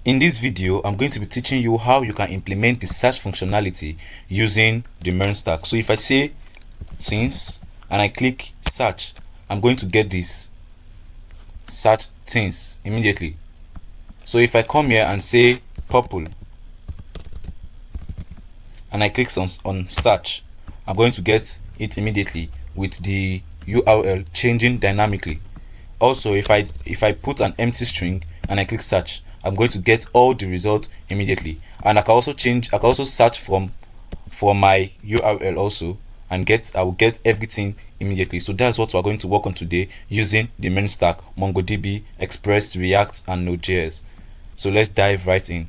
In this video, I'm going to be teaching you how you can implement the search functionality using the MERN stack. So if I say things and I click search, I'm going to get this search things immediately. So if I come here and say purple and I click on search, I'm going to get it immediately with the URL changing dynamically. Also, if I put an empty string and I click search, I'm going to get all the results immediately. And I can also search from my URL also, and I will get everything immediately. So that's what we're going to work on today using the MERN stack: MongoDB, Express, React, and Node.js. So let's dive right in.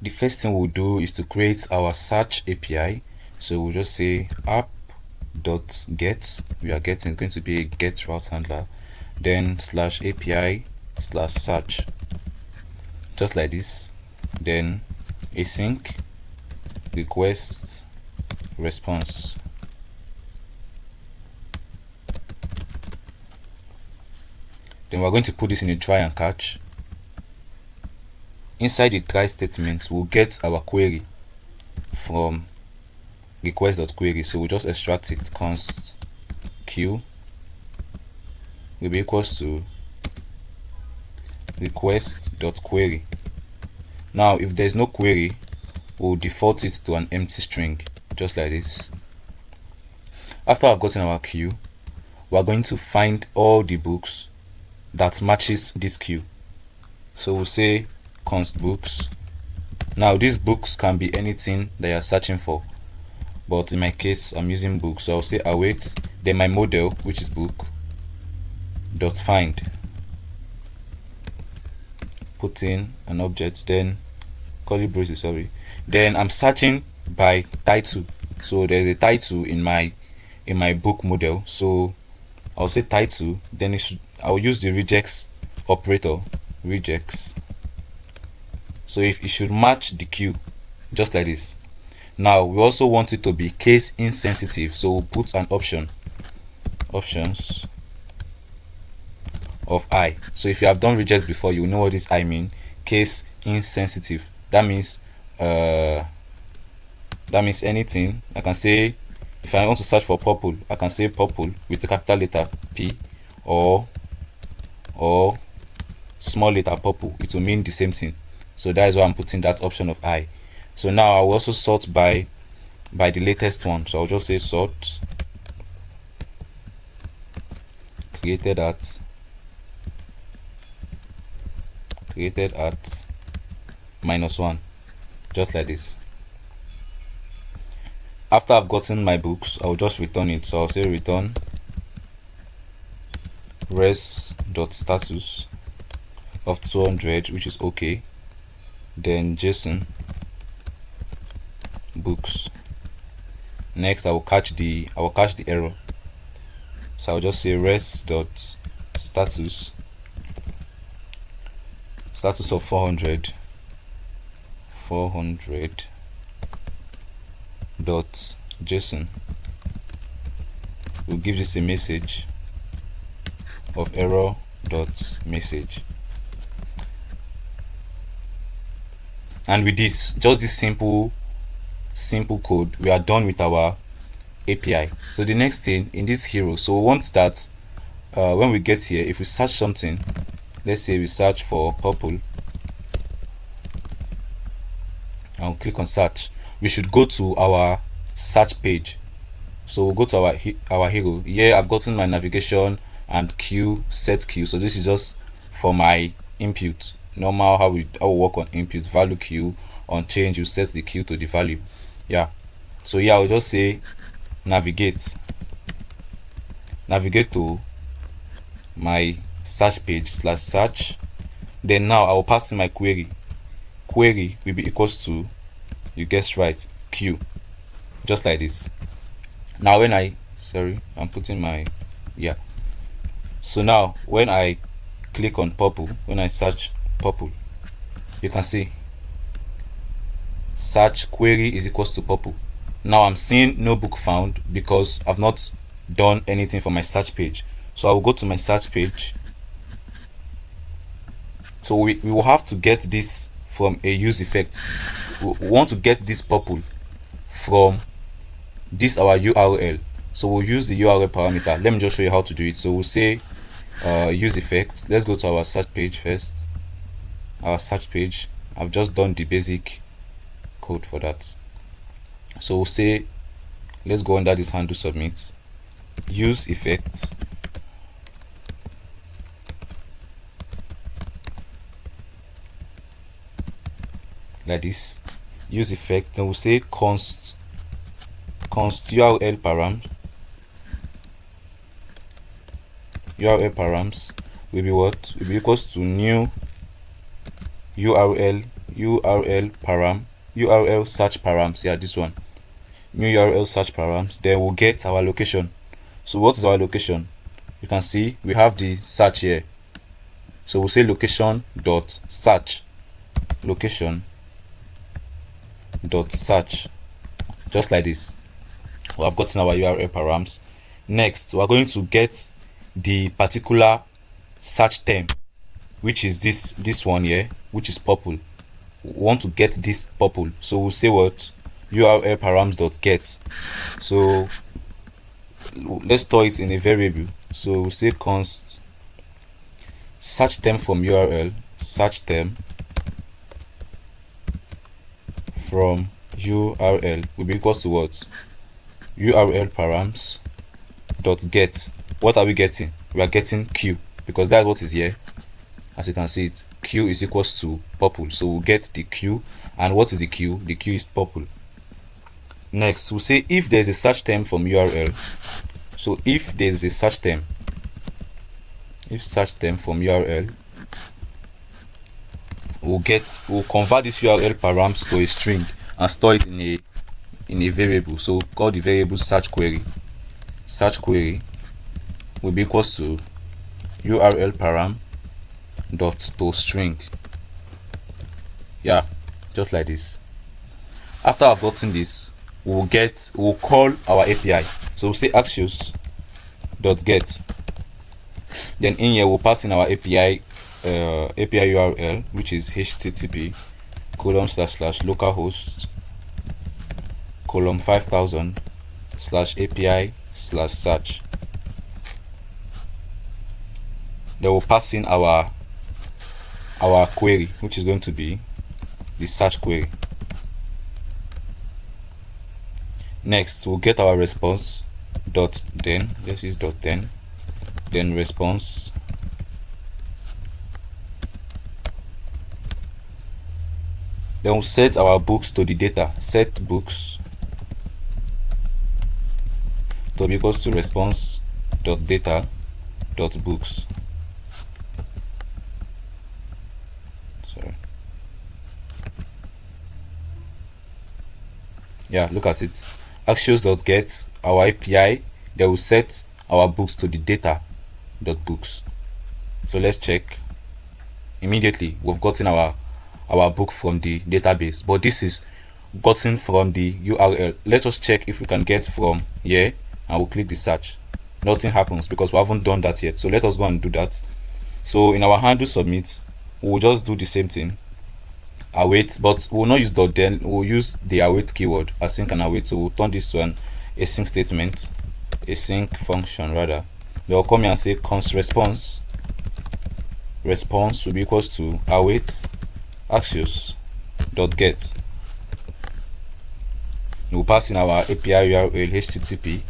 The first thing we'll do is to create our search API. So we'll just say app.get. It's going to be a get route handler, then /API/search, just like this, then async request response. Then we're going to put this in a try and catch. Inside the try statement, we'll get our query from request.query. So we'll just extract it. Const q will be equals to request.query. Now if there's no query, we'll default it to an empty string, just like this. After I've gotten our queue, we're going to find all the books that matches this queue. So we'll say const books. Now these books can be anything that you're searching for, but in my case I'm using books, so I'll say await, then my model, which is book, dot find, put in an object, then curly braces, sorry, then I'm searching by title. So there's a title in my book model, so I'll say title, then I'll use the regex operator, regex, so if it should match the queue, just like this. Now we also want it to be case insensitive, so we'll put an options of I. So if you have done regex before, you know what this I mean. Case insensitive, that means anything. I can say, if I want to search for purple, I can say purple with the capital letter P, or small letter purple. It will mean the same thing. So that is why I'm putting that option of I. So now I will also sort by the latest one. So I'll just say sort created at -1, just like this. After I've gotten my books, I'll just return it. So I'll say return res.status of 200, which is okay, then JSON books. Next I will catch the error, so I'll just say res.status of 400 dot JSON will give this a message of error dot message. And with this, just this simple code, we are done with our API. So the next thing in this hero, so we want that when we get here, if we search something, let's say we search for purple, I'll click on search, we should go to our search page. So we'll go to our hero. Here I've gotten my navigation and queue, set queue. So this is just for my input, normal how we work on input, value queue. On change, you set the queue to the value. Yeah, so yeah, I'll just say navigate to my search page /search. Then now I will pass in my query will be equals to, you guessed right, queue, just like this. Now when I'm putting my, yeah, so now when I click on purple, when I search purple, you can see search query is equals to purple. Now I'm seeing no book found because I've not done anything for my search page. So I will go to my search page. So we will have to get this from a use effect. We want to get this purple from this our URL. So we'll use the URL parameter. Let me just show you how to do it. So we'll say use effect. Let's go to our search page first. Our search page. I've just done the basic code for that. So we'll say, let's go under this handle submit, use effect, like this, use effect. Then we'll say const URL params will be what? Will be equals to new URL search params. Yeah, this one, new URL search params. Then we'll get our location. So what is our location? You can see we have the search here. So we'll say location dot search, location dot search, just like this. We have gotten our URL params. Next, we are going to get the particular search term, which is this one here, which is purple. We want to get this purple, so we'll say what? URL params dot get. So let's store it in a variable. So we'll say const search term from URL, search term from URL will be equals to what? URL params dot get. What are we getting? We are getting Q, because that's what is here. As you can see, it Q is equals to purple. So we'll get the Q. And what is the Q? The Q is purple. Next, we'll say if there's a search term from URL. So if there's a search term, if search term from URL, we'll convert this URL params to a string and store it in a variable. So we'll call the variable search query. Search query will be equals to URL param dot to string. Yeah, just like this. After I've gotten this, we'll call our API. So we'll say axios dot get. Then in here we'll pass in our API URL, which is http ://localhost 5000 /API /search. Then we'll pass in our query, which is going to be the search query. Next, we'll get our response dot then. Let's use dot then response. Then we'll set our books to the data. Set books to be equals to response dot data dot books. Sorry. Yeah, look at it. Axios dot get our API. Then we'll set our books to the data dot books. So let's check. Immediately we've gotten our book from the database, but this is gotten from the URL. Let's just check if we can get from here, and we'll click the search. Nothing happens because we haven't done that yet. So let us go and do that. So in our handle submit, we'll just do the same thing, await, but we'll not use dot then. We'll use the await keyword, async and await. So we'll turn this to an async statement, async function rather. They'll come here and say const response will be equals to await axios dot get. We'll pass in our API URL http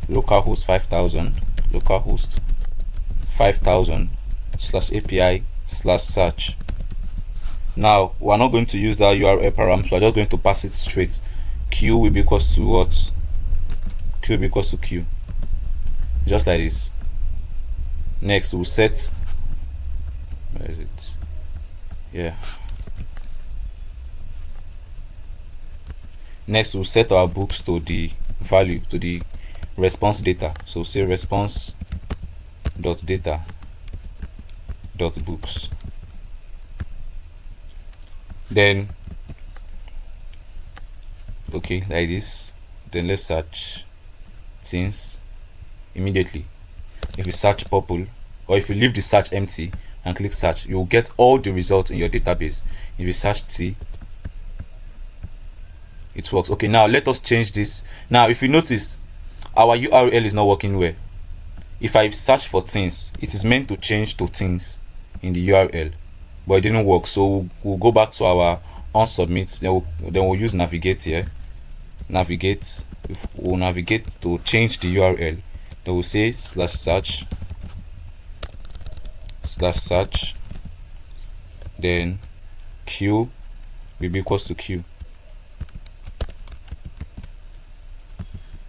://localhost 5000 /API /search. Now we're not going to use that URL parameter. We're just going to pass it straight. Q will be equals to what? Q will be equals to Q, just like this. Next, we'll set, where is it? Yeah. Next, we'll set our books to the value, to the response data. So say response dot data dot books. Then okay, like this. Then let's search things immediately. If we search purple, or if you leave the search empty, and click search, you'll get all the results in your database. If you search T, it works. Okay, now let us change this. Now if you notice, our URL is not working well. If I search for things, it is meant to change to things in the URL, but it didn't work. So we'll go back to our onSubmit, then we'll use navigate here. Navigate, we'll navigate to change the URL. Then we'll say /search, then q will be equals to q,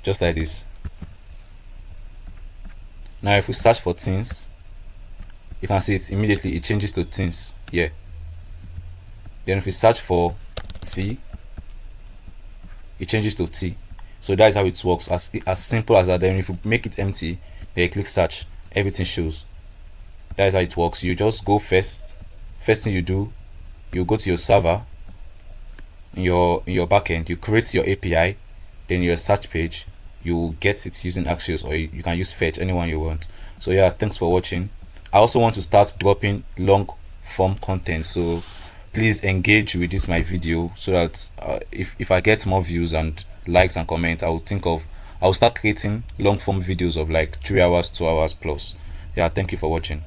just like this. Now if we search for things, you can see it immediately, it changes to things here. Then if we search for T, it changes to T. So that is how it works, as simple as that. Then if you make it empty, then you click search, everything shows. That is how it works. You just go first thing you do, you go to your server in your backend, you create your API, then your search page, you get it using Axios, or you can use Fetch, anyone you want. So yeah, thanks for watching. I also want to start dropping long form content, so please engage with this my video, so that if I get more views and likes and comments, I'll start creating long form videos of like 3 hours, 2 hours plus. Yeah, thank you for watching.